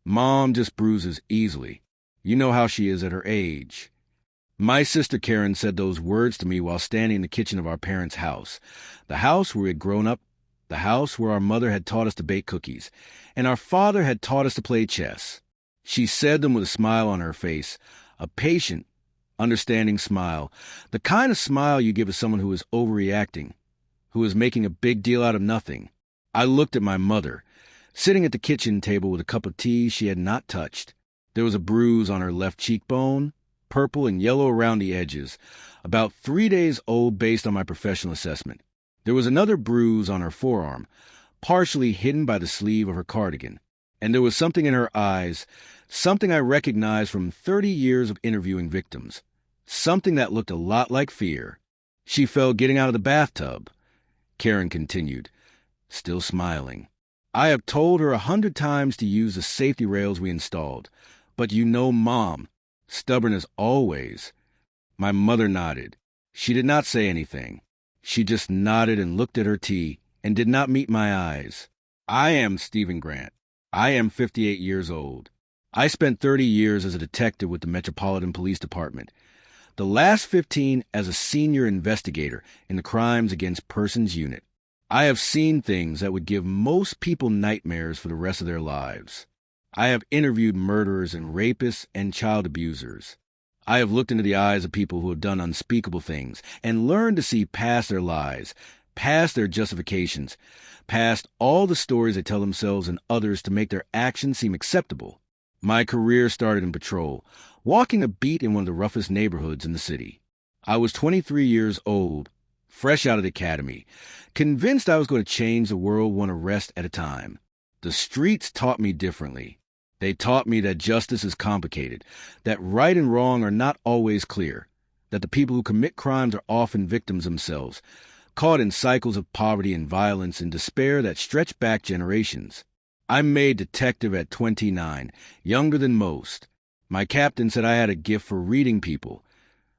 Mom just bruises easily. You know how she is at her age. My sister Karen said those words to me while standing in the kitchen of our parents' house, the house where we had grown up, the house where our mother had taught us to bake cookies, and our father had taught us to play chess. She said them with a smile on her face, a patient, understanding smile, the kind of smile you give to someone who is overreacting, who is making a big deal out of nothing. I looked at my mother, sitting at the kitchen table with a cup of tea she had not touched. There was a bruise on her left cheekbone, purple and yellow around the edges, about 3 days old based on my professional assessment. There was another bruise on her forearm, partially hidden by the sleeve of her cardigan. And there was something in her eyes, something I recognized from 30 years of interviewing victims, something that looked a lot like fear. She fell getting out of the bathtub, Karen continued, still smiling. I have told her 100 times to use the safety rails we installed, but you know Mom, stubborn as always. My mother nodded. She did not say anything. She just nodded and looked at her tea and did not meet my eyes. I am Stephen Grant. I am 58 years old. I spent 30 years as a detective with the Metropolitan Police Department, the last 15 as a senior investigator in the Crimes Against Persons Unit. I have seen things that would give most people nightmares for the rest of their lives. I have interviewed murderers and rapists and child abusers. I have looked into the eyes of people who have done unspeakable things and learned to see past their lies, past their justifications, past all the stories they tell themselves and others to make their actions seem acceptable. My career started in patrol, walking a beat in one of the roughest neighborhoods in the city. I was 23 years old, fresh out of the academy, convinced I was going to change the world one arrest at a time. The streets taught me differently. They taught me that justice is complicated, that right and wrong are not always clear, that the people who commit crimes are often victims themselves, caught in cycles of poverty and violence and despair that stretch back generations. I made detective at 29, younger than most. My captain said I had a gift for reading people,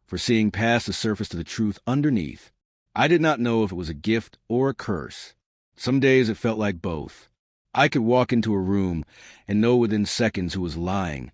for seeing past the surface to the truth underneath. I did not know if it was a gift or a curse. Some days it felt like both. I could walk into a room and know within seconds who was lying,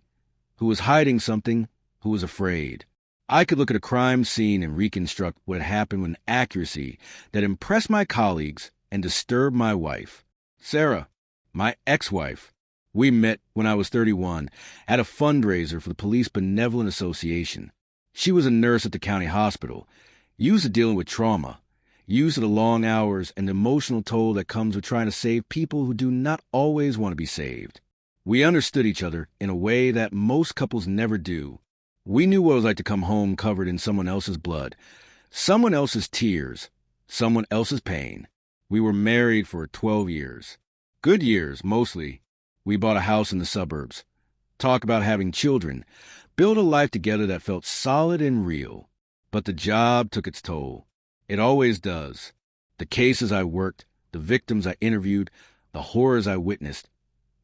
who was hiding something, who was afraid. I could look at a crime scene and reconstruct what had happened with an accuracy that impressed my colleagues and disturbed my wife, Sarah, my ex-wife. We met when I was 31 at a fundraiser for the Police Benevolent Association. She was a nurse at the county hospital, used to dealing with trauma, used to the long hours and the emotional toll that comes with trying to save people who do not always want to be saved. We understood each other in a way that most couples never do. We knew what it was like to come home covered in someone else's blood, someone else's tears, someone else's pain. We were married for 12 years. Good years, mostly. We bought a house in the suburbs, talked about having children, built a life together that felt solid and real. But the job took its toll. It always does. The cases I worked, the victims I interviewed, the horrors I witnessed,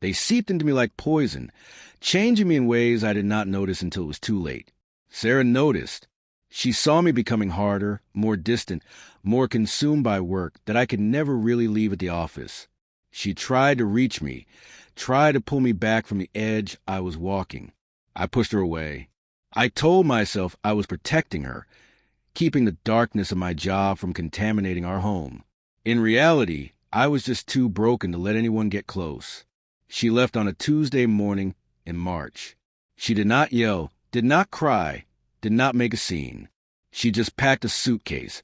they seeped into me like poison, changing me in ways I did not notice until it was too late. Sarah noticed. She saw me becoming harder, more distant, more consumed by work that I could never really leave at the office. She tried to reach me, tried to pull me back from the edge I was walking. I pushed her away. I told myself I was protecting her, keeping the darkness of my job from contaminating our home. In reality, I was just too broken to let anyone get close. She left on a Tuesday morning in March. She did not yell, did not cry, did not make a scene. She just packed a suitcase,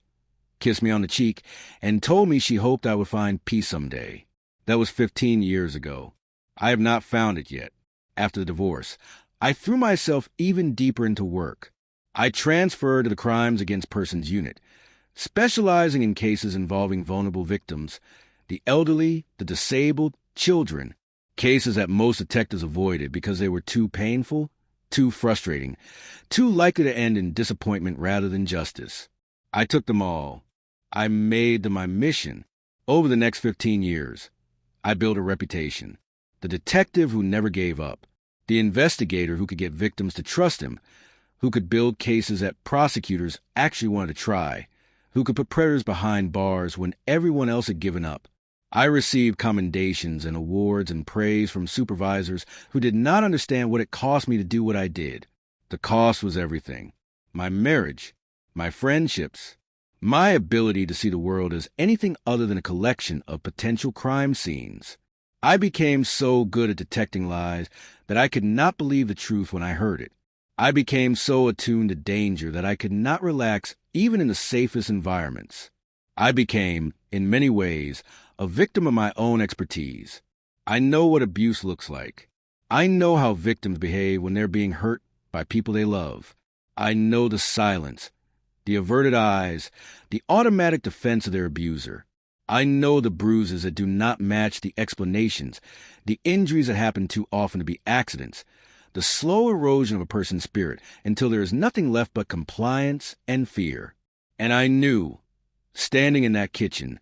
kissed me on the cheek, and told me she hoped I would find peace someday. That was 15 years ago. I have not found it yet. After the divorce, I threw myself even deeper into work. I transferred to the Crimes Against Persons Unit, specializing in cases involving vulnerable victims, the elderly, the disabled, children, cases that most detectives avoided because they were too painful, too frustrating, too likely to end in disappointment rather than justice. I took them all. I made them my mission. Over the next 15 years, I built a reputation. The detective who never gave up, the investigator who could get victims to trust him, who could build cases that prosecutors actually wanted to try, who could put predators behind bars when everyone else had given up. I received commendations and awards and praise from supervisors who did not understand what it cost me to do what I did. The cost was everything. My marriage, my friendships, my ability to see the world as anything other than a collection of potential crime scenes. I became so good at detecting lies that I could not believe the truth when I heard it. I became so attuned to danger that I could not relax even in the safest environments. I became, in many ways, a victim of my own expertise. I know what abuse looks like. I know how victims behave when they're being hurt by people they love. I know the silence, the averted eyes, the automatic defense of their abuser. I know the bruises that do not match the explanations, the injuries that happen too often to be accidents, the slow erosion of a person's spirit until there is nothing left but compliance and fear. And I knew, standing in that kitchen,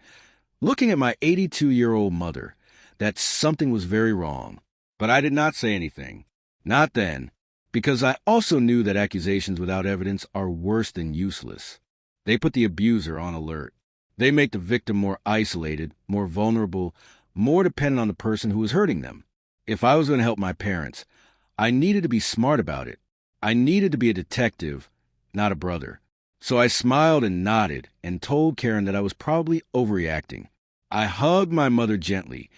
looking at my 82-year-old mother, that something was very wrong. But I did not say anything. Not then, because I also knew that accusations without evidence are worse than useless. They put the abuser on alert. They make the victim more isolated, more vulnerable, more dependent on the person who is hurting them. If I was going to help my parents, I needed to be smart about it. I needed to be a detective, not a brother. So I smiled and nodded and told Karen that I was probably overreacting. I hugged my mother gently,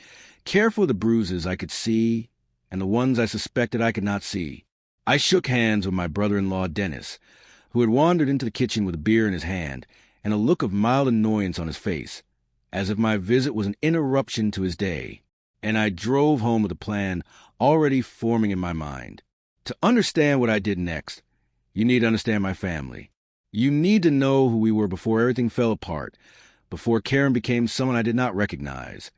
careful of the bruises I could see and the ones I suspected I could not see. I shook hands with my brother-in-law, Dennis, who had wandered into the kitchen with a beer in his hand and a look of mild annoyance on his face, as if my visit was an interruption to his day. And I drove home with a plan already forming in my mind. To understand what I did next, you need to understand my family. You need to know who we were before everything fell apart, before Karen became someone I did not recognize,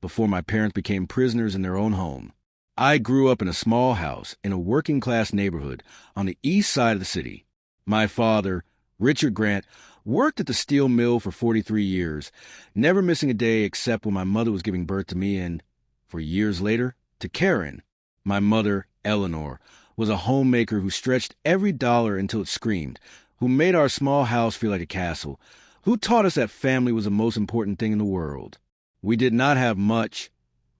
before my parents became prisoners in their own home. I grew up in a small house in a working-class neighborhood on the east side of the city. My father, Richard Grant, worked at the steel mill for 43 years, never missing a day except when my mother was giving birth to me and, for years later, to Karen. My mother, Eleanor, was a homemaker who stretched every dollar until it screamed, who made our small house feel like a castle, who taught us that family was the most important thing in the world. We did not have much,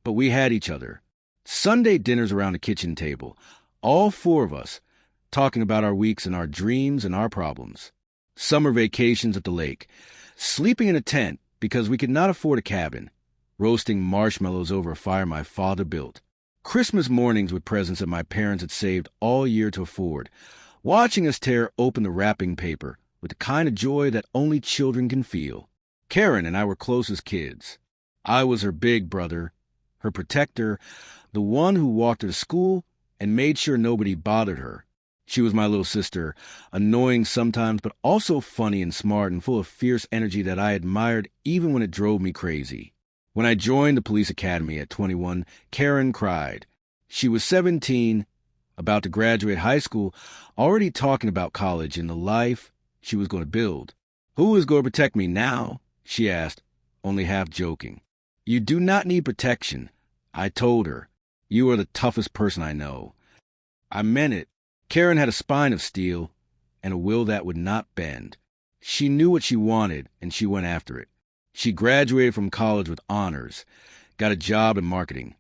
but we had each other. Sunday dinners around the kitchen table, all four of us, talking about our weeks and our dreams and our problems. Summer vacations at the lake, sleeping in a tent because we could not afford a cabin, roasting marshmallows over a fire my father built. Christmas mornings with presents that my parents had saved all year to afford, watching us tear open the wrapping paper with the kind of joy that only children can feel. Karen and I were close as kids. I was her big brother, her protector, the one who walked her to school and made sure nobody bothered her. She was my little sister, annoying sometimes, but also funny and smart and full of fierce energy that I admired even when it drove me crazy. When I joined the police academy at 21, Karen cried. She was 17, about to graduate high school, already talking about college and the life she was going to build. "Who is going to protect me now?" she asked, only half joking. "You do not need protection," I told her. "You are the toughest person I know." I meant it. Karen had a spine of steel and a will that would not bend. She knew what she wanted, and she went after it. She graduated from college with honors, got a job in marketing,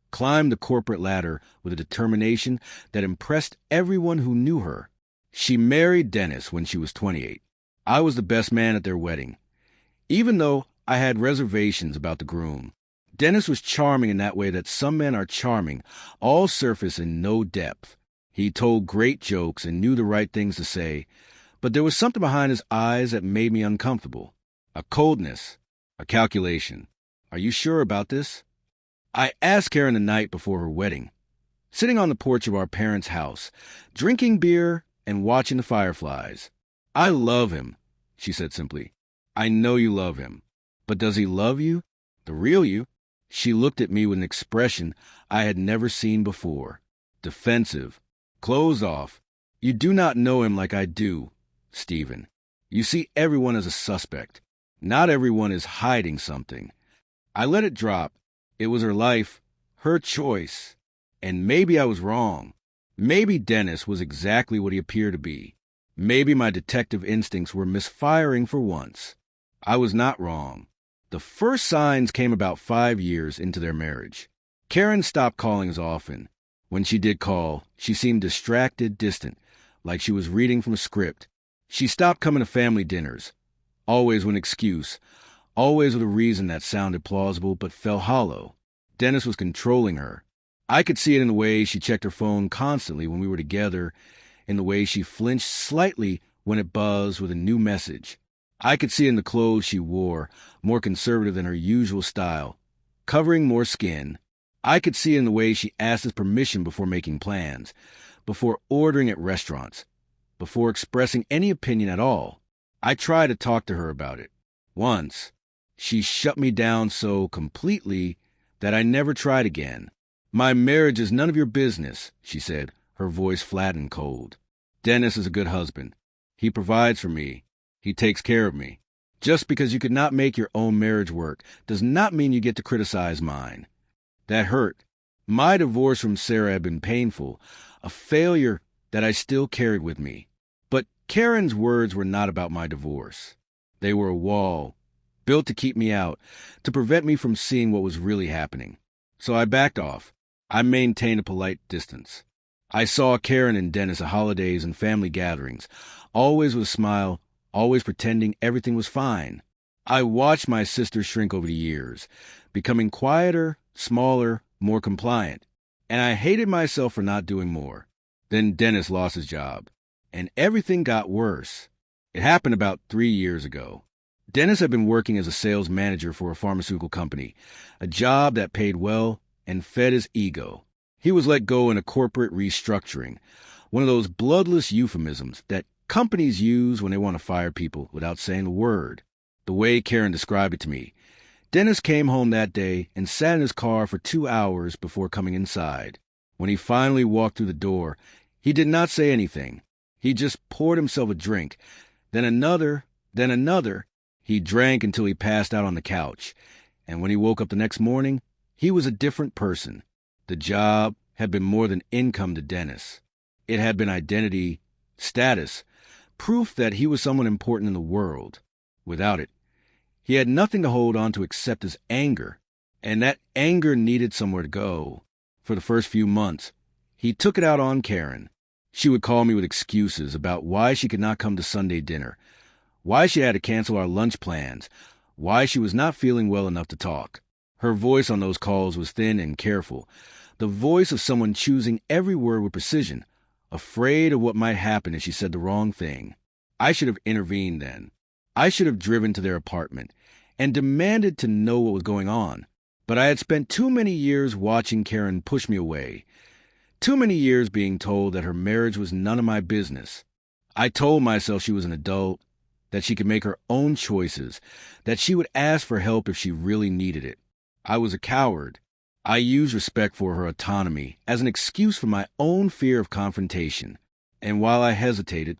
climbed the corporate ladder with a determination that impressed everyone who knew her. She married Dennis when she was 28. I was the best man at their wedding, even though I had reservations about the groom. Dennis was charming in that way that some men are charming, all surface and no depth. He told great jokes and knew the right things to say, but there was something behind his eyes that made me uncomfortable. A coldness, a calculation. "Are you sure about this?" I asked Karen the night before her wedding, sitting on the porch of our parents' house, drinking beer and watching the fireflies. "I love him," she said simply. "I know you love him. But does he love you? The real you?" She looked at me with an expression I had never seen before. Defensive. Closed off. "You do not know him like I do, Stephen. You see everyone as a suspect. Not everyone is hiding something." I let it drop. It was her life, her choice. And maybe I was wrong. Maybe Dennis was exactly what he appeared to be. Maybe my detective instincts were misfiring for once. I was not wrong. The first signs came about 5 years into their marriage. Karen stopped calling as often. When she did call, she seemed distracted, distant, like she was reading from a script. She stopped coming to family dinners, always with an excuse, always with a reason that sounded plausible but felt hollow. Dennis was controlling her. I could see it in the way she checked her phone constantly when we were together, in the way she flinched slightly when it buzzed with a new message. I could see it in the clothes she wore, more conservative than her usual style, covering more skin. I could see it in the way she asked his permission before making plans, before ordering at restaurants, before expressing any opinion at all. I tried to talk to her about it. Once, she shut me down so completely that I never tried again. "My marriage is none of your business," she said, her voice flat and cold. "Dennis is a good husband. He provides for me. He takes care of me. Just because you could not make your own marriage work does not mean you get to criticize mine." That hurt. My divorce from Sarah had been painful, a failure that I still carried with me. But Karen's words were not about my divorce. They were a wall, built to keep me out, to prevent me from seeing what was really happening. So I backed off. I maintained a polite distance. I saw Karen and Dennis at holidays and family gatherings, always with a smile, always pretending everything was fine. I watched my sister shrink over the years, becoming quieter, smaller, more compliant, and I hated myself for not doing more. Then Dennis lost his job, and everything got worse. It happened about 3 years ago. Dennis had been working as a sales manager for a pharmaceutical company, a job that paid well and fed his ego. He was let go in a corporate restructuring, one of those bloodless euphemisms that companies use when they want to fire people without saying a word. The way Karen described it to me, Dennis came home that day and sat in his car for 2 hours before coming inside. When he finally walked through the door, he did not say anything. He just poured himself a drink, then another, then another. He drank until he passed out on the couch, and when he woke up the next morning, he was a different person. The job had been more than income to Dennis. It had been identity, status, proof that he was someone important in the world. Without it, he had nothing to hold on to except his anger, and that anger needed somewhere to go. For the first few months, he took it out on Karen. She would call me with excuses about why she could not come to Sunday dinner, why she had to cancel our lunch plans, why she was not feeling well enough to talk. Her voice on those calls was thin and careful, the voice of someone choosing every word with precision, afraid of what might happen if she said the wrong thing. I should have intervened then. I should have driven to their apartment and demanded to know what was going on. But I had spent too many years watching Karen push me away, too many years being told that her marriage was none of my business. I told myself she was an adult, that she could make her own choices, that she would ask for help if she really needed it. I was a coward. I used respect for her autonomy as an excuse for my own fear of confrontation. And while I hesitated,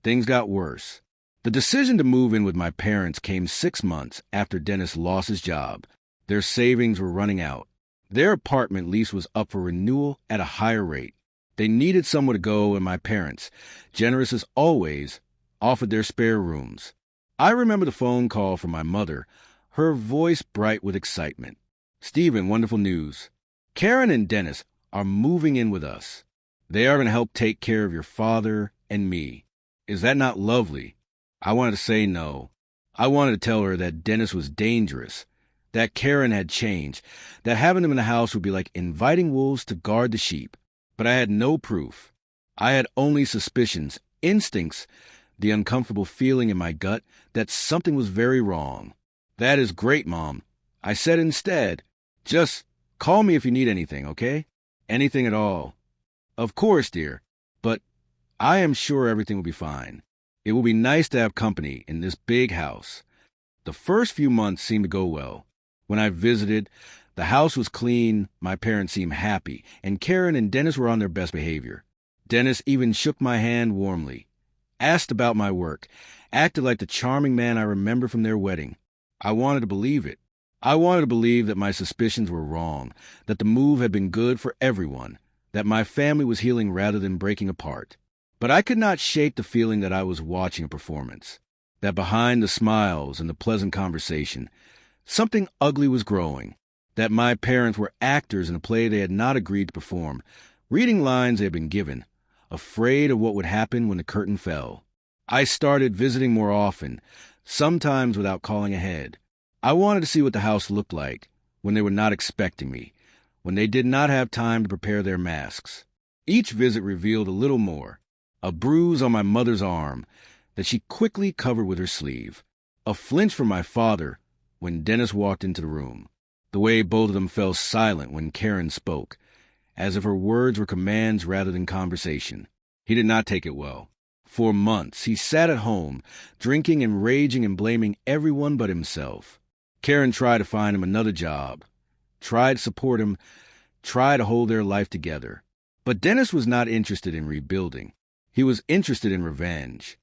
things got worse. The decision to move in with my parents came 6 months after Dennis lost his job. Their savings were running out. Their apartment lease was up for renewal at a higher rate. They needed somewhere to go, and my parents, generous as always, offered their spare rooms. I remember the phone call from my mother, her voice bright with excitement. "Stephen, wonderful news. Karen and Dennis are moving in with us. They are going to help take care of your father and me. Is that not lovely?" I wanted to say no. I wanted to tell her that Dennis was dangerous, that Karen had changed, that having them in the house would be like inviting wolves to guard the sheep. But I had no proof. I had only suspicions, instincts, the uncomfortable feeling in my gut that something was very wrong. "That is great, Mom," I said instead. "Just call me if you need anything, okay? Anything at all." "Of course, dear, but I am sure everything will be fine. It will be nice to have company in this big house." The first few months seemed to go well. When I visited, the house was clean, my parents seemed happy, and Karen and Dennis were on their best behavior. Dennis even shook my hand warmly, asked about my work, acted like the charming man I remember from their wedding. I wanted to believe it. I wanted to believe that my suspicions were wrong, that the move had been good for everyone, that my family was healing rather than breaking apart. But I could not shake the feeling that I was watching a performance, that behind the smiles and the pleasant conversation, Something ugly was growing, that my parents were actors in a play they had not agreed to perform, reading lines they had been given, afraid of what would happen when the curtain fell. I started visiting more often, sometimes without calling ahead. I wanted to see what the house looked like when they were not expecting me, when they did not have time to prepare their masks. Each visit revealed a little more: a bruise on my mother's arm that she quickly covered with her sleeve, a flinch from my father when Dennis walked into the room, the way both of them fell silent when Karen spoke, as if her words were commands rather than conversation. He did not take it well. For months, he sat at home, drinking and raging and blaming everyone but himself. Karen tried to find him another job, tried to support him, tried to hold their life together. But Dennis was not interested in rebuilding. He was interested in revenge.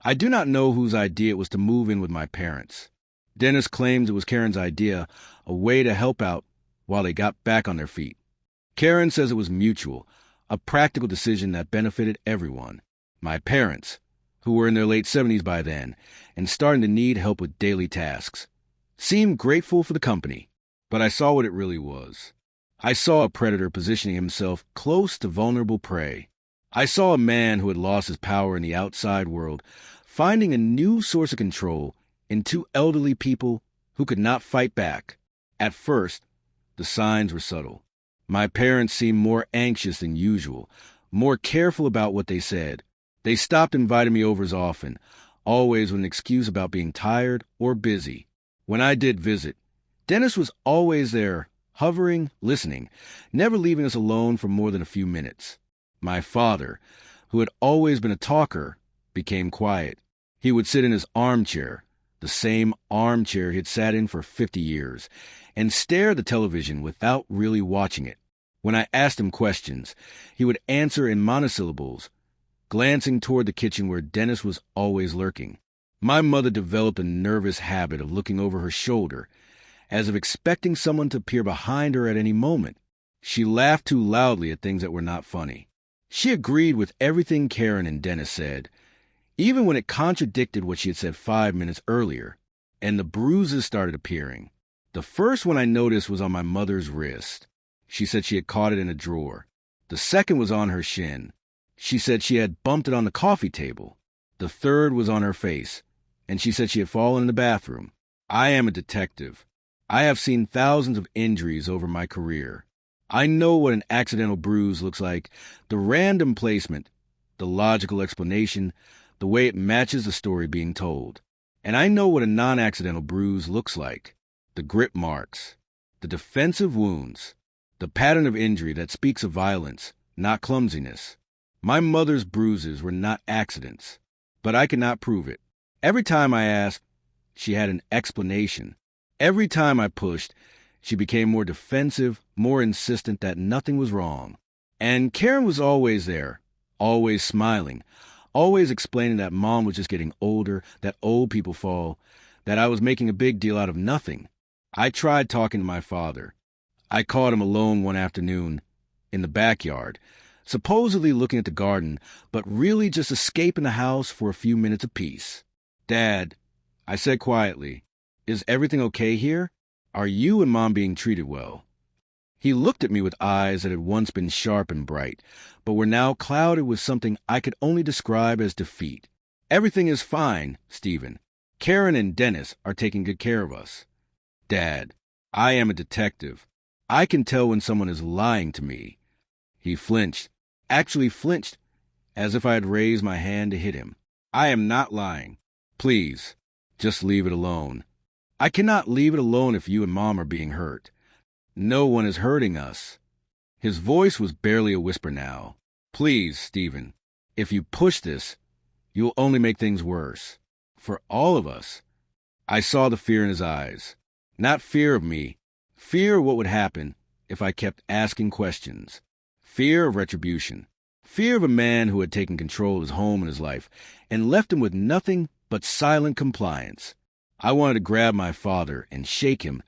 I do not know whose idea it was to move in with my parents. Dennis claims it was Karen's idea, a way to help out while they got back on their feet. Karen says it was mutual, a practical decision that benefited everyone. My parents, who were in their late 70s by then and starting to need help with daily tasks, seemed grateful for the company, but I saw what it really was. I saw a predator positioning himself close to vulnerable prey. I saw a man who had lost his power in the outside world, finding a new source of control in two elderly people who could not fight back. At first, the signs were subtle. My parents seemed more anxious than usual, more careful about what they said. They stopped inviting me over as often, always with an excuse about being tired or busy. When I did visit, Dennis was always there, hovering, listening, never leaving us alone for more than a few minutes. My father, who had always been a talker, became quiet. He would sit in his armchair, the same armchair he had sat in for 50 years, and stare at the television without really watching it. When I asked him questions, he would answer in monosyllables, glancing toward the kitchen where Dennis was always lurking. My mother developed a nervous habit of looking over her shoulder, as if expecting someone to appear behind her at any moment. She laughed too loudly at things that were not funny. She agreed with everything Karen and Dennis said, even when it contradicted what she had said 5 minutes earlier, and the bruises started appearing. The first one I noticed was on my mother's wrist. She said she had caught it in a drawer. The second was on her shin. She said she had bumped it on the coffee table. The third was on her face, and she said she had fallen in the bathroom. I am a detective. I have seen thousands of injuries over my career. I know what an accidental bruise looks like, the random placement, the logical explanation, the way it matches the story being told. And I know what a non-accidental bruise looks like, the grip marks, the defensive wounds, the pattern of injury that speaks of violence, not clumsiness. My mother's bruises were not accidents, but I could not prove it. Every time I asked, she had an explanation. Every time I pushed, she became more defensive, more insistent that nothing was wrong. And Karen was always there, always smiling, always explaining that Mom was just getting older, that old people fall, that I was making a big deal out of nothing. I tried talking to my father. I caught him alone one afternoon in the backyard, supposedly looking at the garden, but really just escaping the house for a few minutes apiece. "Dad," I said quietly, "is everything okay here? Are you and Mom being treated well?" He looked at me with eyes that had once been sharp and bright, but were now clouded with something I could only describe as defeat. "Everything is fine, Stephen. Karen and Dennis are taking good care of us." "Dad, I am a detective. I can tell when someone is lying to me." He flinched, actually flinched, as if I had raised my hand to hit him. "I am not lying. Please, just leave it alone." "I cannot leave it alone if you and Mom are being hurt. No one is hurting us." His voice was barely a whisper now. "Please, Stephen, if you push this, you'll only make things worse. For all of us." I saw the fear in his eyes. Not fear of me, fear of what would happen if I kept asking questions. Fear of retribution. Fear of a man who had taken control of his home and his life and left him with nothing but silent compliance. I wanted to grab my father and shake him,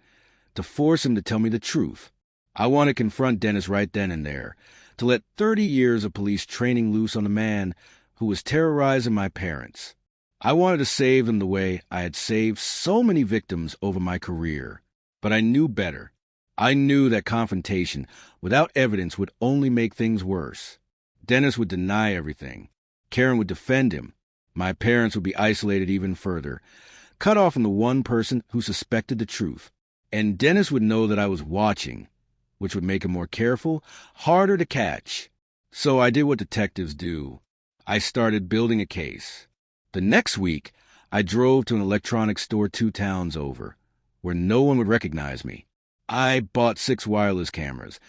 to force him to tell me the truth. I wanted to confront Dennis right then and there, to let 30 years of police training loose on the man who was terrorizing my parents. I wanted to save them the way I had saved so many victims over my career. But I knew better. I knew that confrontation, without evidence, would only make things worse. Dennis would deny everything. Karen would defend him. My parents would be isolated even further, cut off from the one person who suspected the truth. And Dennis would know that I was watching, which would make him more careful, harder to catch. So I did what detectives do. I started building a case. The next week, I drove to an electronics store 2 towns over, where no one would recognize me. I bought 6 wireless cameras,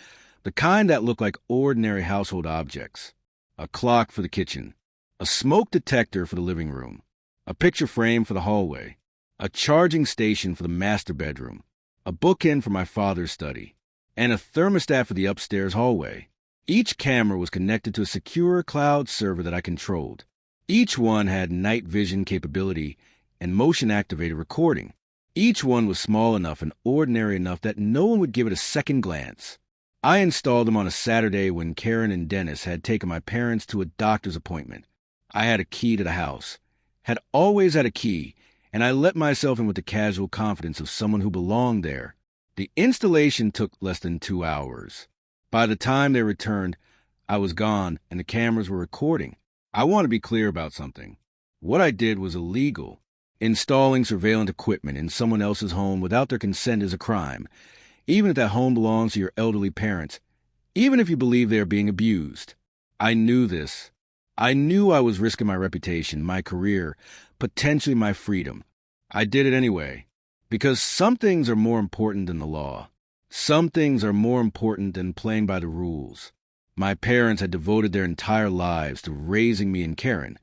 the kind that look like ordinary household objects. A clock for the kitchen, a smoke detector for the living room, a picture frame for the hallway, a charging station for the master bedroom, a bookend for my father's study, and a thermostat for the upstairs hallway. Each camera was connected to a secure cloud server that I controlled. Each one had night vision capability and motion-activated recording. Each one was small enough and ordinary enough that no one would give it a second glance. I installed them on a Saturday when Karen and Dennis had taken my parents to a doctor's appointment. I had a key to the house, had always had a key, and I let myself in with the casual confidence of someone who belonged there. The installation took less than 2 hours. By the time they returned, I was gone and the cameras were recording. I want to be clear about something. What I did was illegal. Installing surveillance equipment in someone else's home without their consent is a crime, even if that home belongs to your elderly parents, even if you believe they are being abused. I knew this. I knew I was risking my reputation, my career, potentially my freedom. I did it anyway, because some things are more important than the law. Some things are more important than playing by the rules. My parents had devoted their entire lives to raising me and Karen,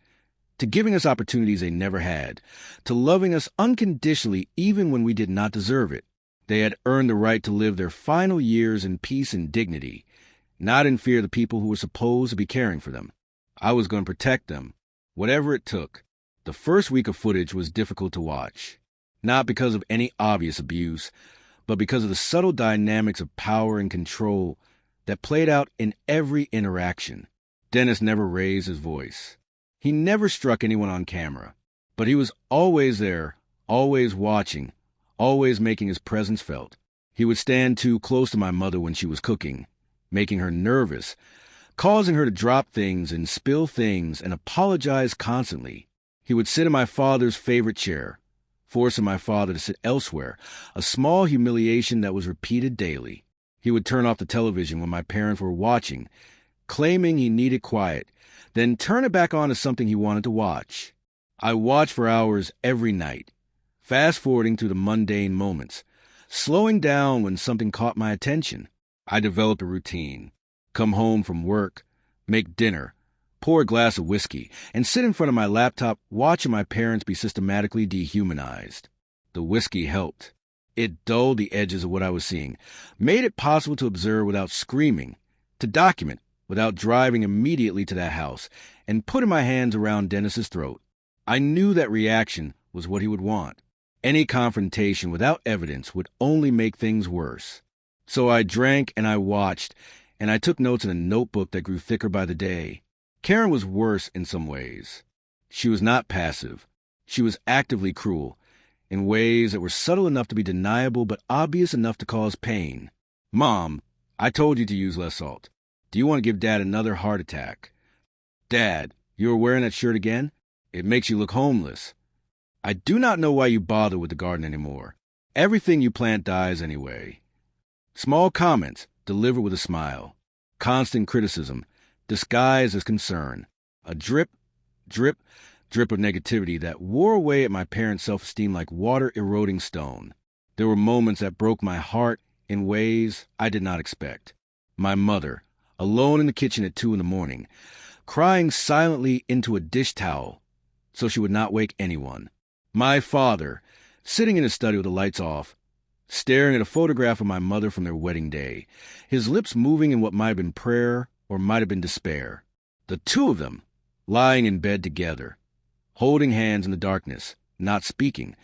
to giving us opportunities they never had, to loving us unconditionally even when we did not deserve it. They had earned the right to live their final years in peace and dignity, not in fear of the people who were supposed to be caring for them. I was going to protect them, whatever it took. The first week of footage was difficult to watch, not because of any obvious abuse, but because of the subtle dynamics of power and control that played out in every interaction. Dennis never raised his voice. He never struck anyone on camera, but he was always there, always watching, always making his presence felt. He would stand too close to my mother when she was cooking, making her nervous, causing her to drop things and spill things and apologize constantly. He would sit in my father's favorite chair, forcing my father to sit elsewhere, a small humiliation that was repeated daily. He would turn off the television when my parents were watching, claiming he needed quiet, then turn it back on to something he wanted to watch. I watched for hours every night, fast-forwarding through the mundane moments, slowing down when something caught my attention. I developed a routine. Come home from work, make dinner, pour a glass of whiskey, and sit in front of my laptop watching my parents be systematically dehumanized. The whiskey helped. It dulled the edges of what I was seeing, made it possible to observe without screaming, to document without driving immediately to that house, and putting my hands around Dennis's throat. I knew that reaction was what he would want. Any confrontation without evidence would only make things worse. So I drank and I watched, and I took notes in a notebook that grew thicker by the day. Karen was worse in some ways. She was not passive. She was actively cruel, in ways that were subtle enough to be deniable but obvious enough to cause pain. Mom, I told you to use less salt. Do you want to give Dad another heart attack? Dad, you are wearing that shirt again? It makes you look homeless. I do not know why you bother with the garden anymore. Everything you plant dies anyway. Small comments, delivered with a smile. Constant criticism, disguised as concern. A drip, drip, drip of negativity that wore away at my parents' self-esteem like water-eroding stone. There were moments that broke my heart in ways I did not expect. My mother, alone in the kitchen at 2 a.m, crying silently into a dish towel so she would not wake anyone. My father, sitting in his study with the lights off, staring at a photograph of my mother from their wedding day, his lips moving in what might have been prayer or might have been despair. The two of them, lying in bed together, holding hands in the darkness, not speaking,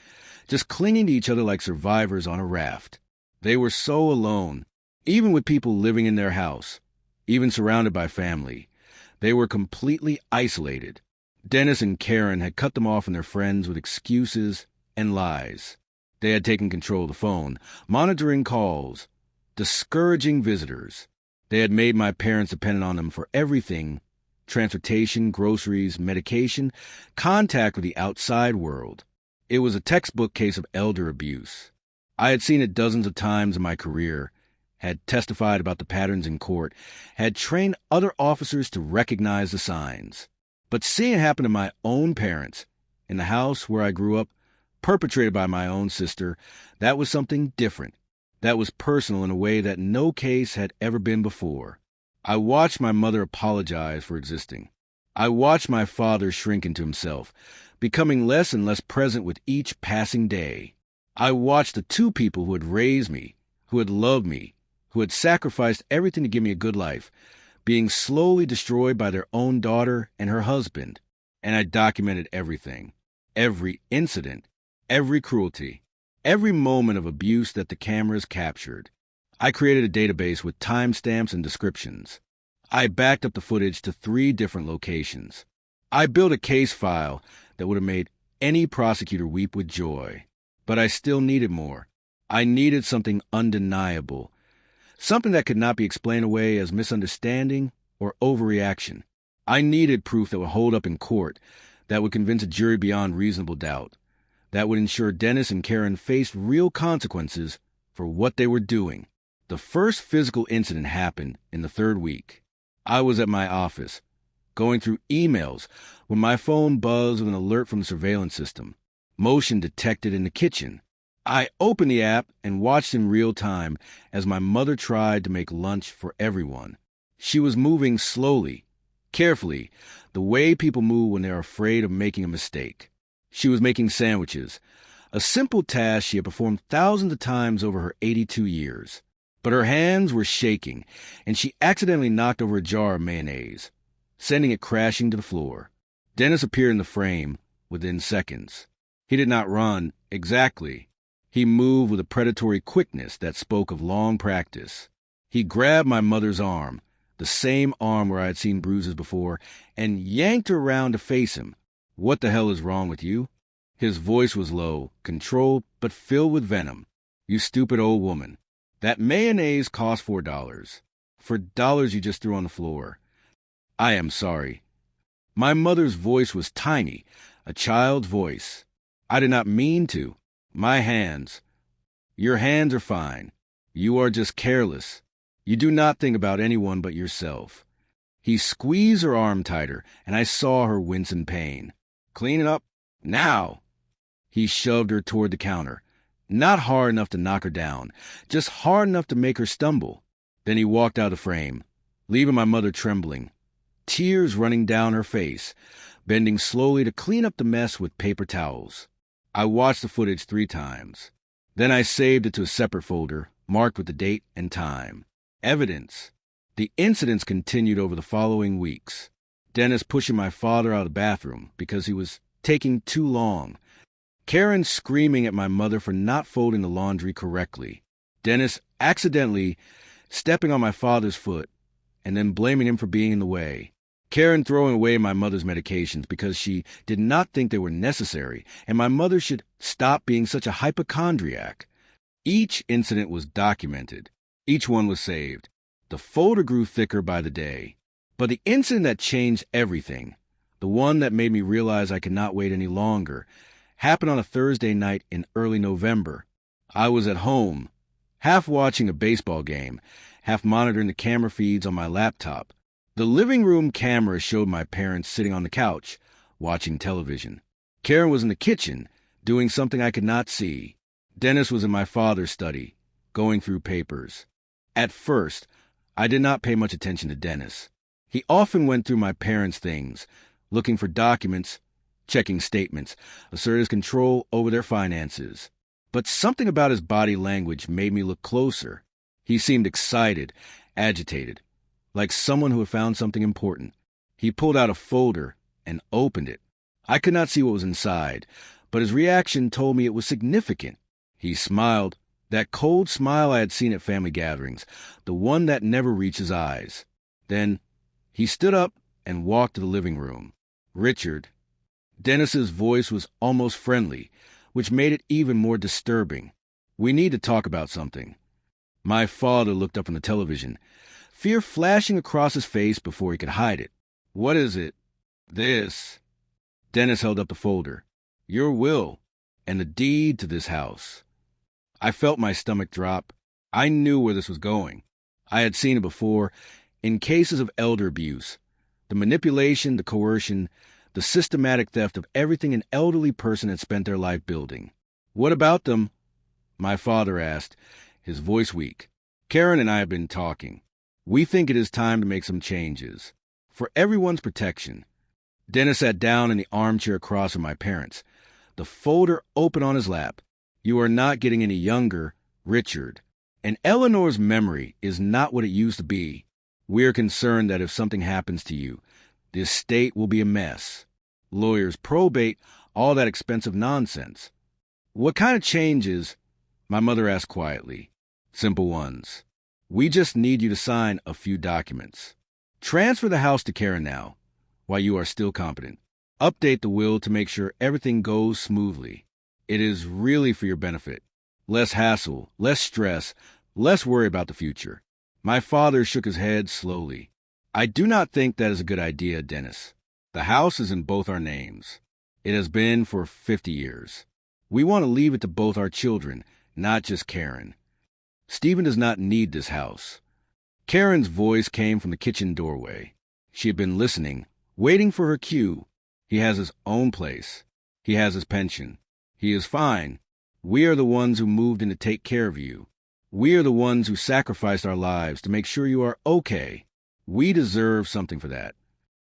just clinging to each other like survivors on a raft. They were so alone, even with people living in their house, even surrounded by family. They were completely isolated. Dennis and Karen had cut them off from their friends with excuses and lies. They had taken control of the phone, monitoring calls, discouraging visitors. They had made my parents dependent on them for everything: transportation, groceries, medication, contact with the outside world. It was a textbook case of elder abuse. I had seen it dozens of times in my career, had testified about the patterns in court, had trained other officers to recognize the signs. But seeing it happen to my own parents, in the house where I grew up, perpetrated by my own sister, that was something different. That was personal in a way that no case had ever been before. I watched my mother apologize for existing. I watched my father shrink into himself, becoming less and less present with each passing day. I watched the two people who had raised me, who had loved me, who had sacrificed everything to give me a good life, being slowly destroyed by their own daughter and her husband. And I documented everything, every incident, every cruelty, every moment of abuse that the cameras captured. I created a database with timestamps and descriptions. I backed up the footage to 3 different locations. I built a case file that would have made any prosecutor weep with joy. But I still needed more. I needed something undeniable, something that could not be explained away as misunderstanding or overreaction. I needed proof that would hold up in court, that would convince a jury beyond reasonable doubt, that would ensure Dennis and Karen faced real consequences for what they were doing. The first physical incident happened in the 3rd week. I was at my office, going through emails, when my phone buzzed with an alert from the surveillance system. Motion detected in the kitchen. I opened the app and watched in real time as my mother tried to make lunch for everyone. She was moving slowly, carefully, the way people move when they're afraid of making a mistake. She was making sandwiches, a simple task she had performed thousands of times over her 82 years. But her hands were shaking, and she accidentally knocked over a jar of mayonnaise, sending it crashing to the floor. Dennis appeared in the frame within seconds. He did not run, exactly. He moved with a predatory quickness that spoke of long practice. He grabbed my mother's arm, the same arm where I had seen bruises before, and yanked her around to face him. "What the hell is wrong with you?" His voice was low, controlled, but filled with venom. "You stupid old woman. That mayonnaise cost $4. For dollars you just threw on the floor. I am sorry." My mother's voice was tiny, a child's voice. "I did not mean to. My hands. Your hands are fine. You are just careless. You do not think about anyone but yourself." He squeezed her arm tighter, and I saw her wince in pain. "Clean it up. Now." He shoved her toward the counter. Not hard enough to knock her down, just hard enough to make her stumble. Then he walked out of the frame, leaving my mother trembling, tears running down her face, bending slowly to clean up the mess with paper towels. I watched the footage 3 times. Then I saved it to a separate folder, marked with the date and time. Evidence. The incidents continued over the following weeks. Dennis pushing my father out of the bathroom because he was taking too long. Karen screaming at my mother for not folding the laundry correctly. Dennis accidentally stepping on my father's foot and then blaming him for being in the way. Karen throwing away my mother's medications because she did not think they were necessary, and my mother should stop being such a hypochondriac. Each incident was documented. Each one was saved. The folder grew thicker by the day. But the incident that changed everything, the one that made me realize I could not wait any longer, happened on a Thursday night in early November. I was at home, half watching a baseball game, half monitoring the camera feeds on my laptop. The living room camera showed my parents sitting on the couch, watching television. Karen was in the kitchen, doing something I could not see. Dennis was in my father's study, going through papers. At first, I did not pay much attention to Dennis. He often went through my parents' things, looking for documents, checking statements, assert his control over their finances. But something about his body language made me look closer. He seemed excited, agitated, like someone who had found something important. He pulled out a folder and opened it. I could not see what was inside, but his reaction told me it was significant. He smiled, that cold smile I had seen at family gatherings, the one that never reached his eyes. Then he stood up and walked to the living room. "Richard." Dennis's voice was almost friendly, which made it even more disturbing. "We need to talk about something." My father looked up from the television, fear flashing across his face before he could hide it. "What is it?" "This." Dennis held up the folder. "Your will, and the deed to this house." I felt my stomach drop. I knew where this was going. I had seen it before, in cases of elder abuse. The manipulation, the coercion, the systematic theft of everything an elderly person had spent their life building. "What about them?" my father asked, his voice weak. "Karen and I have been talking. We think it is time to make some changes. For everyone's protection." Dennis sat down in the armchair across from my parents, the folder open on his lap. "You are not getting any younger, Richard. And Eleanor's memory is not what it used to be. We are concerned that if something happens to you, the estate will be a mess. Lawyers, probate, all that expensive nonsense." "What kind of changes?" my mother asked quietly. "Simple ones. We just need you to sign a few documents. Transfer the house to Karen now, while you are still competent. Update the will to make sure everything goes smoothly. It is really for your benefit. Less hassle, less stress, less worry about the future." My father shook his head slowly. "I do not think that is a good idea, Dennis. The house is in both our names. It has been for 50 years. We want to leave it to both our children, not just Karen. Stephen does not need this house." Karen's voice came from the kitchen doorway. She had been listening, waiting for her cue. "He has his own place. He has his pension. He is fine. We are the ones who moved in to take care of you. We are the ones who sacrificed our lives to make sure you are okay. We deserve something for that.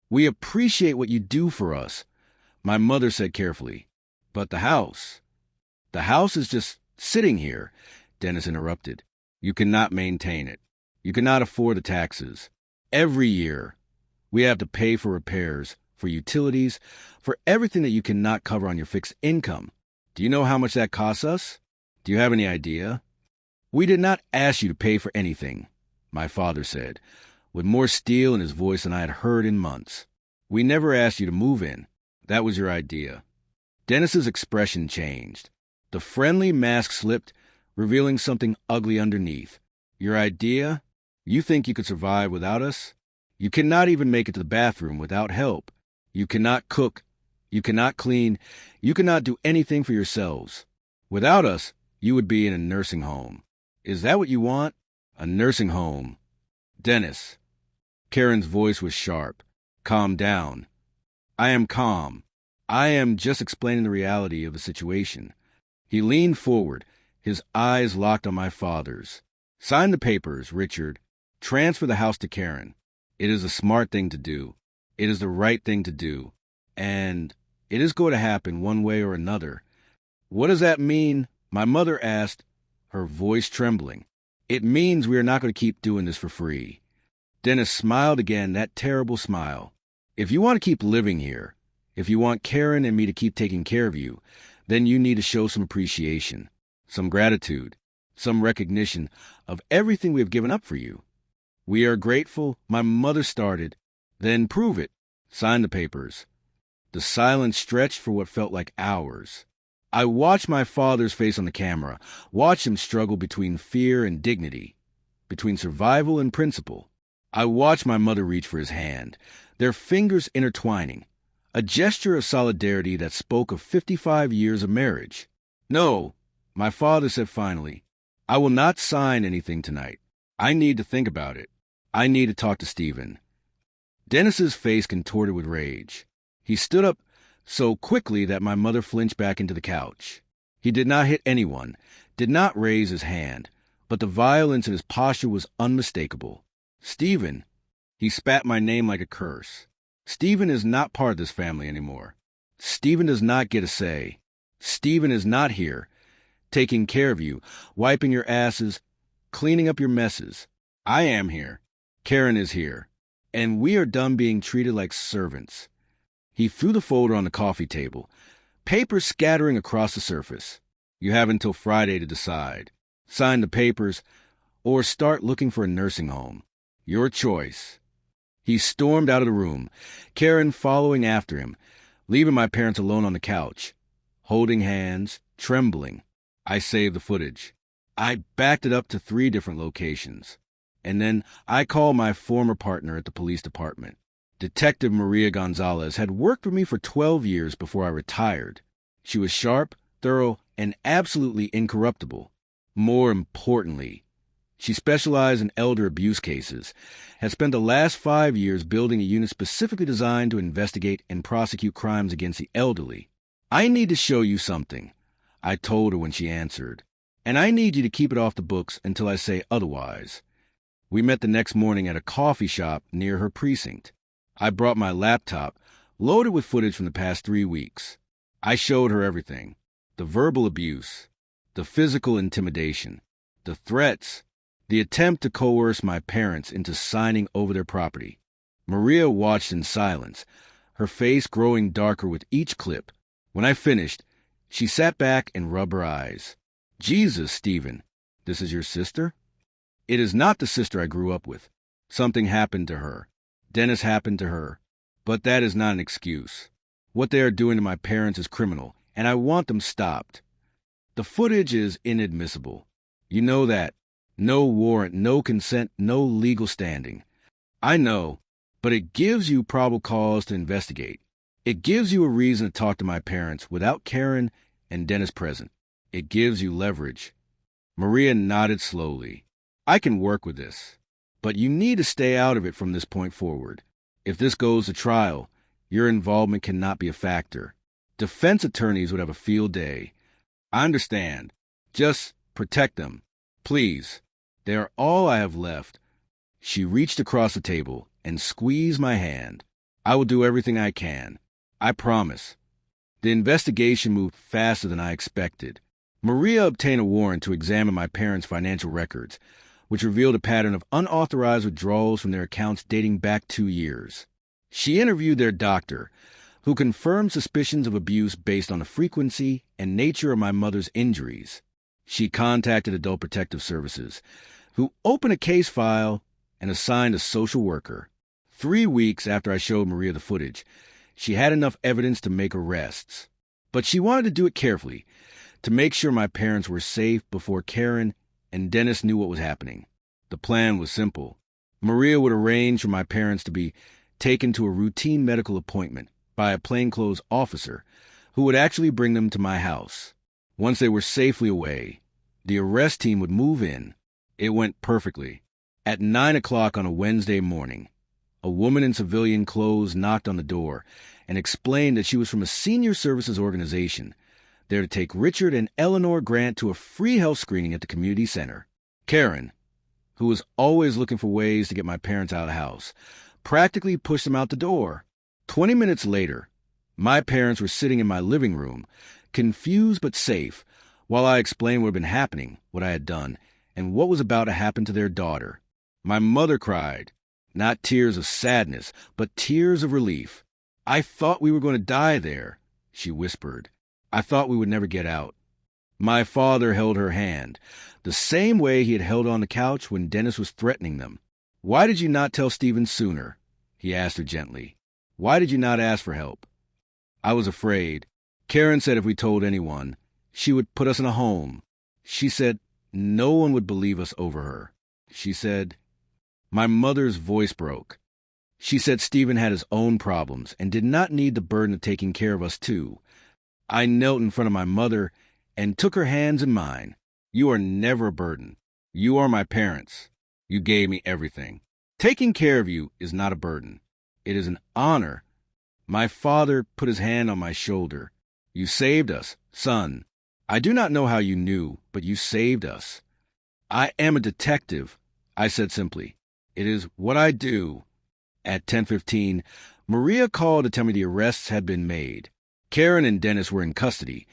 We appreciate what you do for us," my mother said carefully. "But the house is just sitting here," Dennis interrupted. "You cannot maintain it. You cannot afford the taxes. Every year, we have to pay for repairs, for utilities, for everything that you cannot cover on your fixed income. Do you know how much that costs us? Do you have any idea?" "We did not ask you to pay for anything," my father said, with more steel in his voice than I had heard in months. "We never asked you to move in. That was your idea." Dennis's expression changed. The friendly mask slipped, revealing something ugly underneath. "Your idea? You think you could survive without us? You cannot even make it to the bathroom without help. You cannot cook. You cannot clean. You cannot do anything for yourselves. Without us, you would be in a nursing home. Is that what you want? A nursing home?" "Dennis." Karen's voice was sharp. "Calm down." "I am calm. I am just explaining the reality of the situation." He leaned forward, his eyes locked on my father's. "Sign the papers, Richard. Transfer the house to Karen. It is a smart thing to do. It is the right thing to do. And it is going to happen one way or another." "What does that mean?" my mother asked, her voice trembling. "It means we are not going to keep doing this for free." Dennis smiled again, that terrible smile. "If you want to keep living here, if you want Karen and me to keep taking care of you, then you need to show some appreciation, some gratitude, some recognition of everything we have given up for you." "We are grateful," my mother started. "Then prove it. Sign the papers." The silence stretched for what felt like hours. I watched my father's face on the camera, watched him struggle between fear and dignity, between survival and principle. I watched my mother reach for his hand, their fingers intertwining, a gesture of solidarity that spoke of 55 years of marriage. "No," my father said finally, "I will not sign anything tonight. I need to think about it. I need to talk to Stephen." Dennis's face contorted with rage. He stood up so quickly that my mother flinched back into the couch. He did not hit anyone, did not raise his hand, but the violence in his posture was unmistakable. "Stephen," he spat my name like a curse. "Stephen is not part of this family anymore. Stephen does not get a say. Stephen is not here, taking care of you, wiping your asses, cleaning up your messes. I am here. Karen is here. And we are done being treated like servants." He threw the folder on the coffee table, papers scattering across the surface. "You have until Friday to decide. Sign the papers or start looking for a nursing home. Your choice." He stormed out of the room, Karen following after him, leaving my parents alone on the couch, holding hands, Trembling, I saved the footage. I backed it up to 3 different locations. And then I called my former partner at the police department. Detective Maria Gonzalez had worked with me for 12 years before I retired. She was sharp, thorough, and absolutely incorruptible. More importantly, she specialized in elder abuse cases, had spent the last 5 years building a unit specifically designed to investigate and prosecute crimes against the elderly. I need to show you something, I told her when she answered, and I need you to keep it off the books until I say otherwise. We met the next morning at a coffee shop near her precinct. I brought my laptop, loaded with footage from the past 3 weeks. I showed her everything. The verbal abuse, the physical intimidation, the threats, the attempt to coerce my parents into signing over their property. Maria watched in silence, her face growing darker with each clip. When I finished, she sat back and rubbed her eyes. Jesus, Stephen, this is your sister? It is not the sister I grew up with. Something happened to her. Dennis happened to her. But that is not an excuse. What they are doing to my parents is criminal, and I want them stopped. The footage is inadmissible. You know that. No warrant, no consent, no legal standing. I know, but it gives you probable cause to investigate. It gives you a reason to talk to my parents without Karen and Dennis present. It gives you leverage. Maria nodded slowly. I can work with this, but you need to stay out of it from this point forward. If this goes to trial, your involvement cannot be a factor. Defense attorneys would have a field day. I understand. Just protect them. Please. They are all I have left. She reached across the table and squeezed my hand. I will do everything I can. I promise. The investigation moved faster than I expected. Maria obtained a warrant to examine my parents' financial records, which revealed a pattern of unauthorized withdrawals from their accounts dating back 2 years. She interviewed their doctor, who confirmed suspicions of abuse based on the frequency and nature of my mother's injuries. She contacted Adult Protective Services, who opened a case file and assigned a social worker. 3 weeks after I showed Maria the footage, she had enough evidence to make arrests. But she wanted to do it carefully, to make sure my parents were safe before Karen and Dennis knew what was happening. The plan was simple. Maria would arrange for my parents to be taken to a routine medical appointment by a plainclothes officer who would actually bring them to my house. Once they were safely away, the arrest team would move in. It went perfectly. At 9 o'clock on a Wednesday morning, a woman in civilian clothes knocked on the door and explained that she was from a senior services organization there to take Richard and Eleanor Grant to a free health screening at the community center. Karen, who was always looking for ways to get my parents out of the house, practically pushed them out the door. 20 minutes later, my parents were sitting in my living room, confused but safe, while I explained what had been happening, what I had done, and what was about to happen to their daughter. My mother cried, not tears of sadness, but tears of relief. I thought we were going to die there, she whispered. I thought we would never get out. My father held her hand, the same way he had held on the couch when Dennis was threatening them. Why did you not tell Stephen sooner? He asked her gently. Why did you not ask for help? I was afraid. Karen said if we told anyone, she would put us in a home. She said no one would believe us over her. She said, my mother's voice broke. She said Stephen had his own problems and did not need the burden of taking care of us too. I knelt in front of my mother and took her hands in mine. You are never a burden. You are my parents. You gave me everything. Taking care of you is not a burden. It is an honor. My father put his hand on my shoulder. You saved us, son. I do not know how you knew, but you saved us. I am a detective, I said simply. It is what I do. At 10:15, Maria called to tell me the arrests had been made. Karen and Dennis were in custody,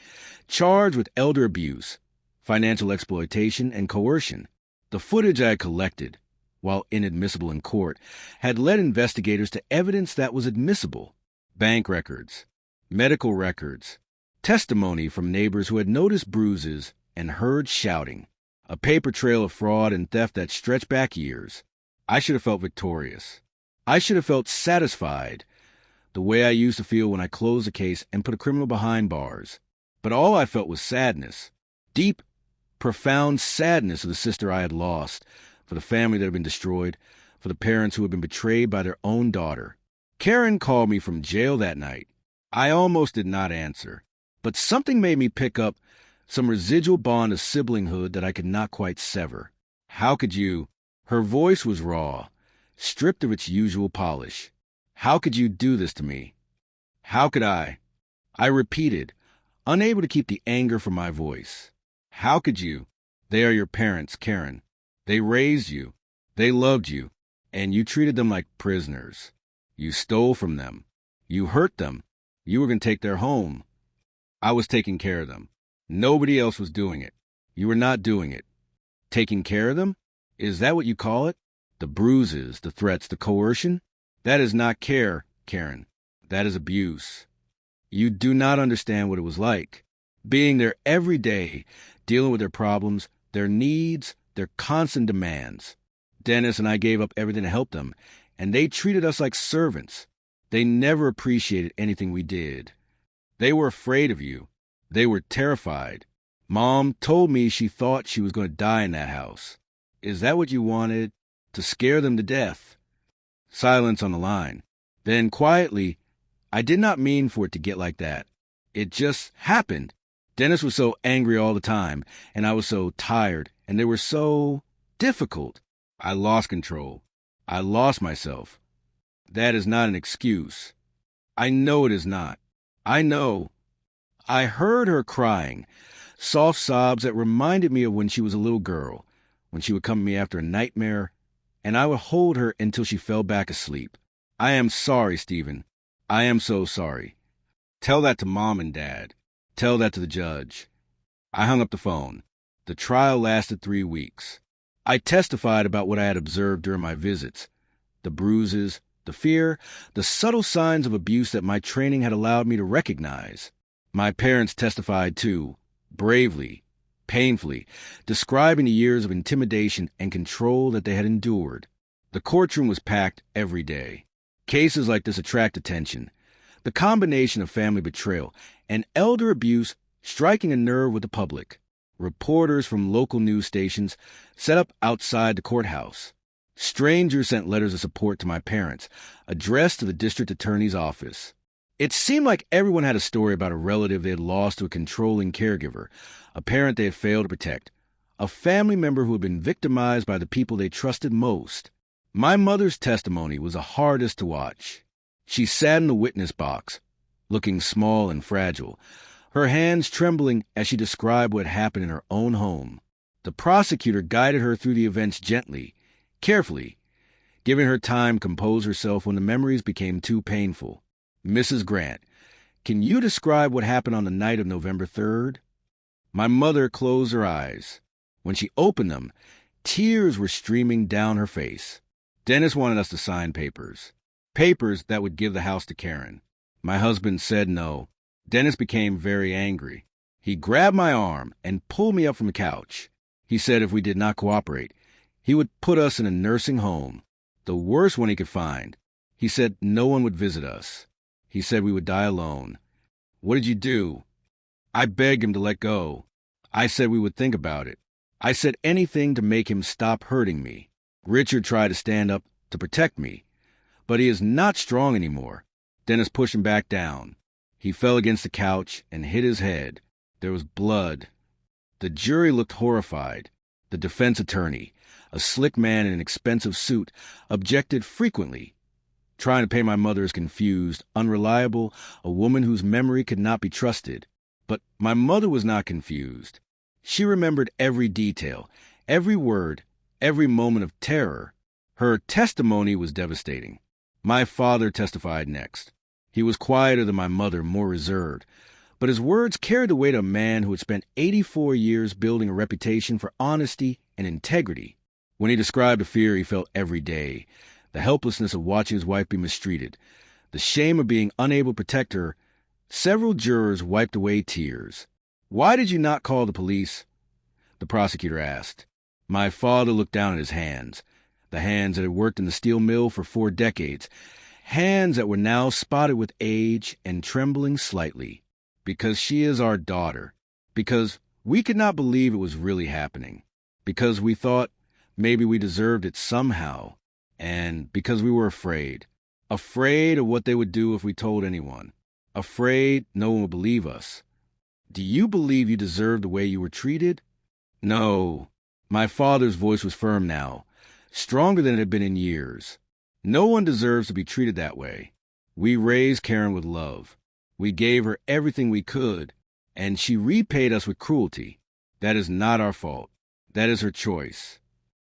charged with elder abuse, financial exploitation, and coercion. The footage I had collected, while inadmissible in court, had led investigators to evidence that was admissible. Bank records, medical records, testimony from neighbors who had noticed bruises and heard shouting, a paper trail of fraud and theft that stretched back years. I should have felt victorious. I should have felt satisfied, the way I used to feel when I closed a case and put a criminal behind bars. But all I felt was sadness. Deep, profound sadness of the sister I had lost, for the family that had been destroyed, for the parents who had been betrayed by their own daughter. Karen called me from jail that night. I almost did not answer, but something made me pick up some residual bond of siblinghood that I could not quite sever. How could you? Her voice was raw, stripped of its usual polish. How could you do this to me? How could I? I repeated, unable to keep the anger from my voice. How could you? They are your parents, Karen. They raised you. They loved you. And you treated them like prisoners. You stole from them. You hurt them. You were going to take their home. I was taking care of them. Nobody else was doing it. You were not doing it. Taking care of them? Is that what you call it? The bruises, the threats, the coercion? That is not care, Karen. That is abuse. You do not understand what it was like. Being there every day, dealing with their problems, their needs, their constant demands. Dennis and I gave up everything to help them, and they treated us like servants. They never appreciated anything we did. They were afraid of you. They were terrified. Mom told me she thought she was going to die in that house. Is that what you wanted? To scare them to death? Silence on the line. Then quietly, I did not mean for it to get like that. It just happened. Dennis was so angry all the time, and I was so tired, and they were so difficult. I lost control. I lost myself. That is not an excuse. I know it is not. I know. I heard her crying, soft sobs that reminded me of when she was a little girl, when she would come to me after a nightmare, and I would hold her until she fell back asleep. I am sorry, Stephen. I am so sorry. Tell that to Mom and Dad. Tell that to the judge. I hung up the phone. The trial lasted 3 weeks. I testified about what I had observed during my visits, the bruises, the fear, the subtle signs of abuse that my training had allowed me to recognize. My parents testified too, bravely, painfully, describing the years of intimidation and control that they had endured. The courtroom was packed every day. Cases like this attract attention. The combination of family betrayal and elder abuse striking a nerve with the public. Reporters from local news stations set up outside the courthouse. Strangers sent letters of support to my parents, addressed to the district attorney's office. It seemed like everyone had a story about a relative they had lost to a controlling caregiver, a parent they had failed to protect, a family member who had been victimized by the people they trusted most. My mother's testimony was the hardest to watch. She sat in the witness box, looking small and fragile, her hands trembling as she described what happened in her own home. The prosecutor guided her through the events gently, carefully, giving her time to compose herself when the memories became too painful. Mrs. Grant, can you describe what happened on the night of November 3rd? My mother closed her eyes. When she opened them, tears were streaming down her face. Dennis wanted us to sign papers that would give the house to Karen. My husband said no. Dennis became very angry. He grabbed my arm and pulled me up from the couch. He said if we did not cooperate, he would put us in a nursing home, the worst one he could find. He said no one would visit us. He said we would die alone. What did you do? I begged him to let go. I said we would think about it. I said anything to make him stop hurting me. Richard tried to stand up to protect me, but he is not strong anymore. Dennis pushed him back down. He fell against the couch and hit his head. There was blood. The jury looked horrified. The defense attorney, a slick man in an expensive suit, objected frequently, trying to paint my mother as confused, unreliable, a woman whose memory could not be trusted. But my mother was not confused. She remembered every detail, every word, every moment of terror. Her testimony was devastating. My father testified next. He was quieter than my mother, more reserved, but his words carried the weight of a man who had spent 84 years building a reputation for honesty and integrity. When he described the fear he felt every day, the helplessness of watching his wife be mistreated, the shame of being unable to protect her, several jurors wiped away tears. "Why did you not call the police?" the prosecutor asked. My father looked down at his hands, the hands that had worked in the steel mill for 4 decades, hands that were now spotted with age and trembling slightly. because she is our daughter, because we could not believe it was really happening, because we thought maybe we deserved it somehow, and because we were afraid. Afraid of what they would do if we told anyone. Afraid no one would believe us. Do you believe you deserve the way you were treated? No. My father's voice was firm now, stronger than it had been in years. No one deserves to be treated that way. We raised Karen with love. We gave her everything we could, and she repaid us with cruelty. That is not our fault. That is her choice.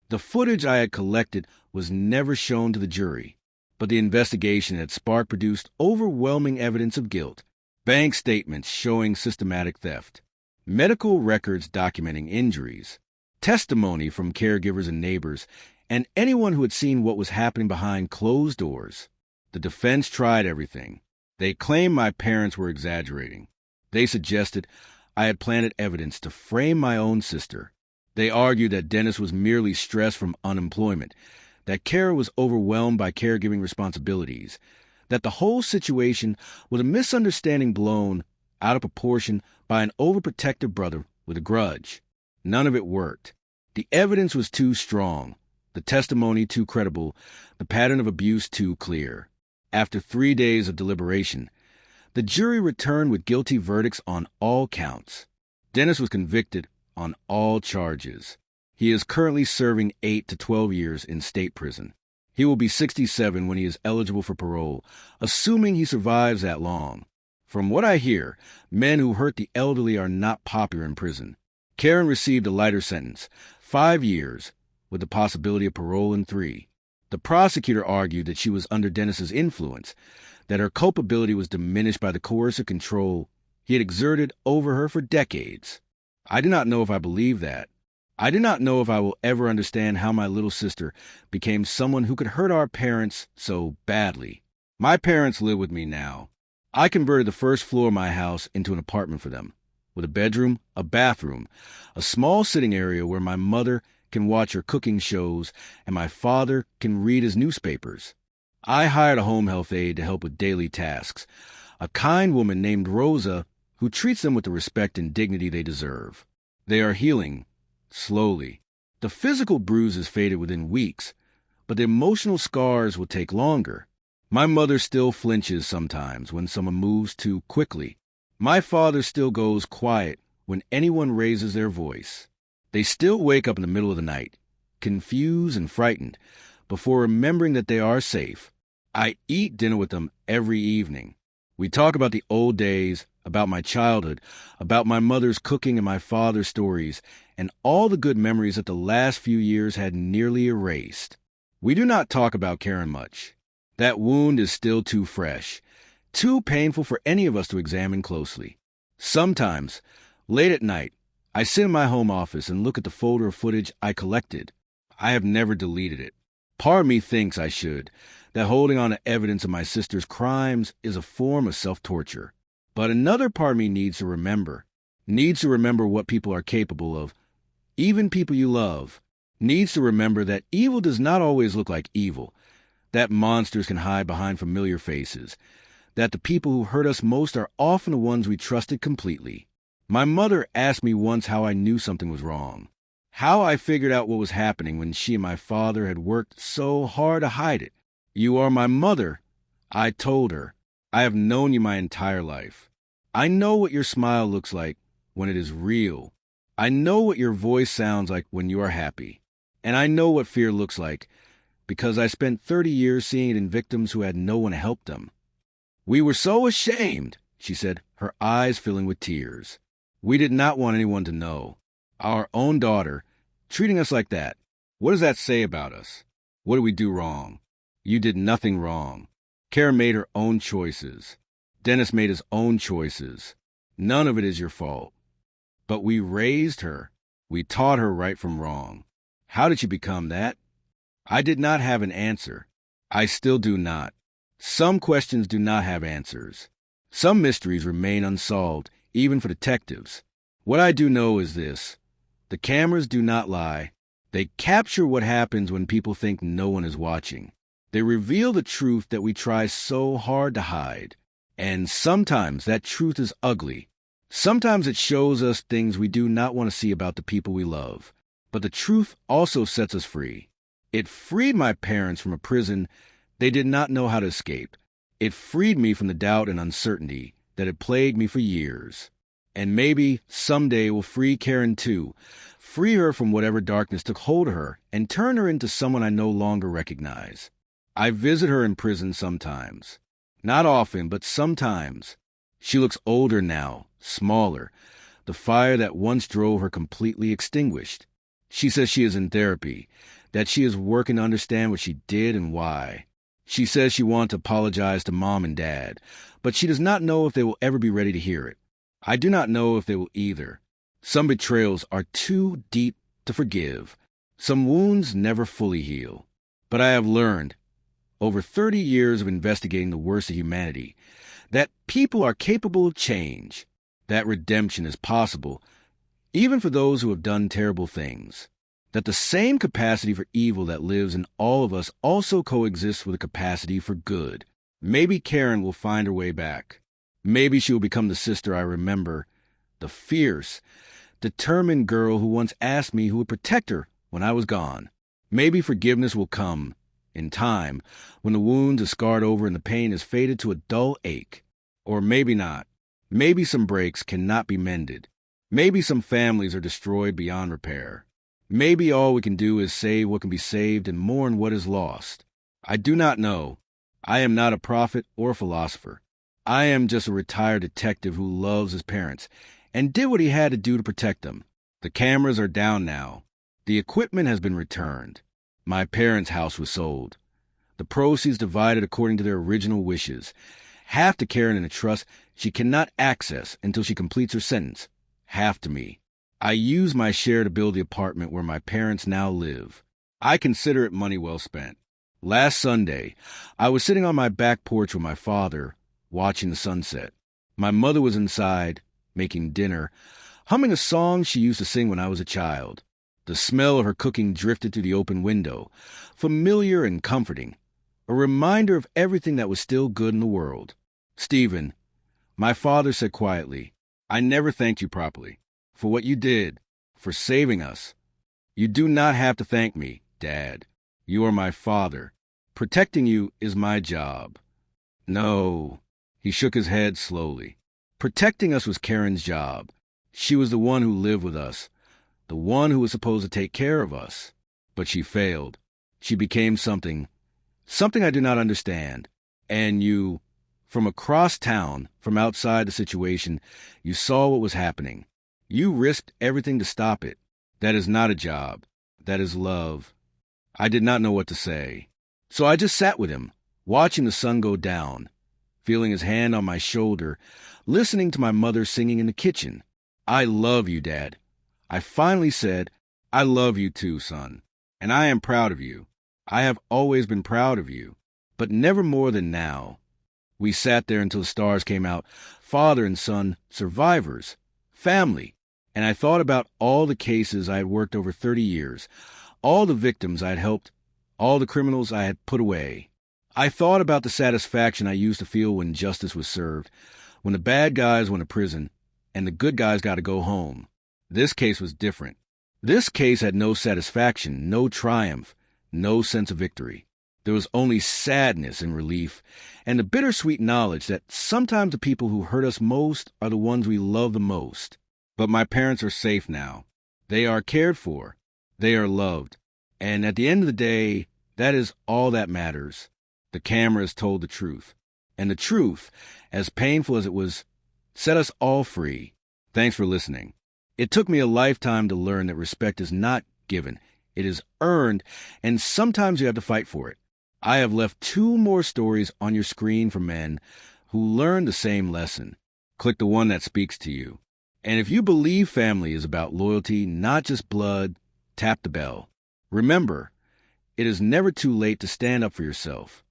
The footage I had collected was never shown to the jury, but the investigation at Spark produced overwhelming evidence of guilt. Bank statements showing systematic theft, medical records documenting injuries, testimony from caregivers and neighbors, and anyone who had seen what was happening behind closed doors. The defense tried everything. They claimed my parents were exaggerating. They suggested I had planted evidence to frame my own sister. They argued that Dennis was merely stressed from unemployment, that Kara was overwhelmed by caregiving responsibilities, that the whole situation was a misunderstanding blown out of proportion by an overprotective brother with a grudge. None of it worked. The evidence was too strong, the testimony too credible, the pattern of abuse too clear. After 3 days of deliberation, the jury returned with guilty verdicts on all counts. Dennis was convicted on all charges. He is currently serving 8 to 12 years in state prison. He will be 67 when he is eligible for parole, assuming he survives that long. From what I hear, men who hurt the elderly are not popular in prison. Karen received a lighter sentence, 5 years, with the possibility of parole in 3. The prosecutor argued that she was under Dennis's influence, that her culpability was diminished by the coercive control he had exerted over her for decades. I do not know if I believe that. I do not know if I will ever understand how my little sister became someone who could hurt our parents so badly. My parents live with me now. I converted the first floor of my house into an apartment for them, with a bedroom, a bathroom, a small sitting area where my mother can watch her cooking shows and my father can read his newspapers. I hired a home health aide to help with daily tasks, a kind woman named Rosa who treats them with the respect and dignity they deserve. They are healing, slowly. The physical bruises faded within weeks, but the emotional scars will take longer. My mother still flinches sometimes when someone moves too quickly. My father still goes quiet when anyone raises their voice. They still wake up in the middle of the night, confused and frightened, before remembering that they are safe. I eat dinner with them every evening. We talk about the old days, about my childhood, about my mother's cooking and my father's stories, and all the good memories that the last few years had nearly erased. We do not talk about Karen much. That wound is still too fresh, too painful for any of us to examine closely. Sometimes, late at night, I sit in my home office and look at the folder of footage I collected. I have never deleted it. Part of me thinks I should, that holding on to evidence of my sister's crimes is a form of self-torture. But another part of me needs to remember what people are capable of, even people you love, needs to remember that evil does not always look like evil, that monsters can hide behind familiar faces, that the people who hurt us most are often the ones we trusted completely. My mother asked me once how I knew something was wrong, how I figured out what was happening when she and my father had worked so hard to hide it. "You are my mother," I told her. "I have known you my entire life. I know what your smile looks like when it is real. I know what your voice sounds like when you are happy. And I know what fear looks like, because I spent 30 years seeing it in victims who had no one to help them." "We were so ashamed," she said, her eyes filling with tears. "We did not want anyone to know. Our own daughter, treating us like that. What does that say about us? What did we do wrong?" "You did nothing wrong. Karen made her own choices. Dennis made his own choices. None of it is your fault. But we raised her. We taught her right from wrong. How did she become that?" I did not have an answer. I still do not. Some questions do not have answers. Some mysteries remain unsolved, even for detectives. What I do know is this: the cameras do not lie. They capture what happens when people think no one is watching. They reveal the truth that we try so hard to hide. And sometimes that truth is ugly. Sometimes it shows us things we do not want to see about the people we love. But the truth also sets us free. It freed my parents from a prison they did not know how to escape. It freed me from the doubt and uncertainty that had plagued me for years. And maybe someday will free Karen too. Free her from whatever darkness took hold of her and turn her into someone I no longer recognize. I visit her in prison sometimes. Not often, but sometimes. She looks older now, smaller. The fire that once drove her completely extinguished. She says she is in therapy, that she is working to understand what she did and why. She says she wants to apologize to Mom and Dad, but she does not know if they will ever be ready to hear it. I do not know if they will either. Some betrayals are too deep to forgive. Some wounds never fully heal. But I have learned, over 30 years of investigating the worst of humanity, that people are capable of change, that redemption is possible, even for those who have done terrible things, that the same capacity for evil that lives in all of us also coexists with a capacity for good. Maybe Karen will find her way back. Maybe she will become the sister I remember, the fierce, determined girl who once asked me who would protect her when I was gone. Maybe forgiveness will come, in time, when the wounds are scarred over and the pain has faded to a dull ache. Or maybe not. Maybe some breaks cannot be mended. Maybe some families are destroyed beyond repair. Maybe all we can do is save what can be saved and mourn what is lost. I do not know. I am not a prophet or a philosopher. I am just a retired detective who loves his parents and did what he had to do to protect them. The cameras are down now. The equipment has been returned. My parents' house was sold. The proceeds divided according to their original wishes. Half to Karen in a trust she cannot access until she completes her sentence. Half to me. I use my share to build the apartment where my parents now live. I consider it money well spent. Last Sunday, I was sitting on my back porch with my father, watching the sunset. My mother was inside, making dinner, humming a song she used to sing when I was a child. The smell of her cooking drifted through the open window, familiar and comforting, a reminder of everything that was still good in the world. "Stephen," my father said quietly, "I never thanked you properly for what you did, for saving us. You do not have to thank me, Dad. You are my father. Protecting you is my job." No, he shook his head slowly. Protecting us was Karen's job. She was the one who lived with us, the one who was supposed to take care of us. But she failed. She became something I do not understand. And you, from across town, from outside the situation, you saw what was happening. You risked everything to stop it. That is not a job. That is love. I did not know what to say. So I just sat with him, watching the sun go down, feeling his hand on my shoulder, listening to my mother singing in the kitchen. "I love you, Dad." I finally said, "I love you too, son. And I am proud of you. I have always been proud of you, but never more than now." We sat there until the stars came out, father and son, survivors, family, and I thought about all the cases I had worked over 30 years, all the victims I had helped, all the criminals I had put away. I thought about the satisfaction I used to feel when justice was served, when the bad guys went to prison and the good guys got to go home. This case was different. This case had no satisfaction, no triumph, no sense of victory. There was only sadness and relief, and the bittersweet knowledge that sometimes the people who hurt us most are the ones we love the most. But my parents are safe now. They are cared for. They are loved. And at the end of the day, that is all that matters. The cameras told the truth. And the truth, as painful as it was, set us all free. Thanks for listening. It took me a lifetime to learn that respect is not given. It is earned, and sometimes you have to fight for it. I have left 2 more stories on your screen for men who learned the same lesson. Click the one that speaks to you. And if you believe family is about loyalty, not just blood, tap the bell. Remember, it is never too late to stand up for yourself.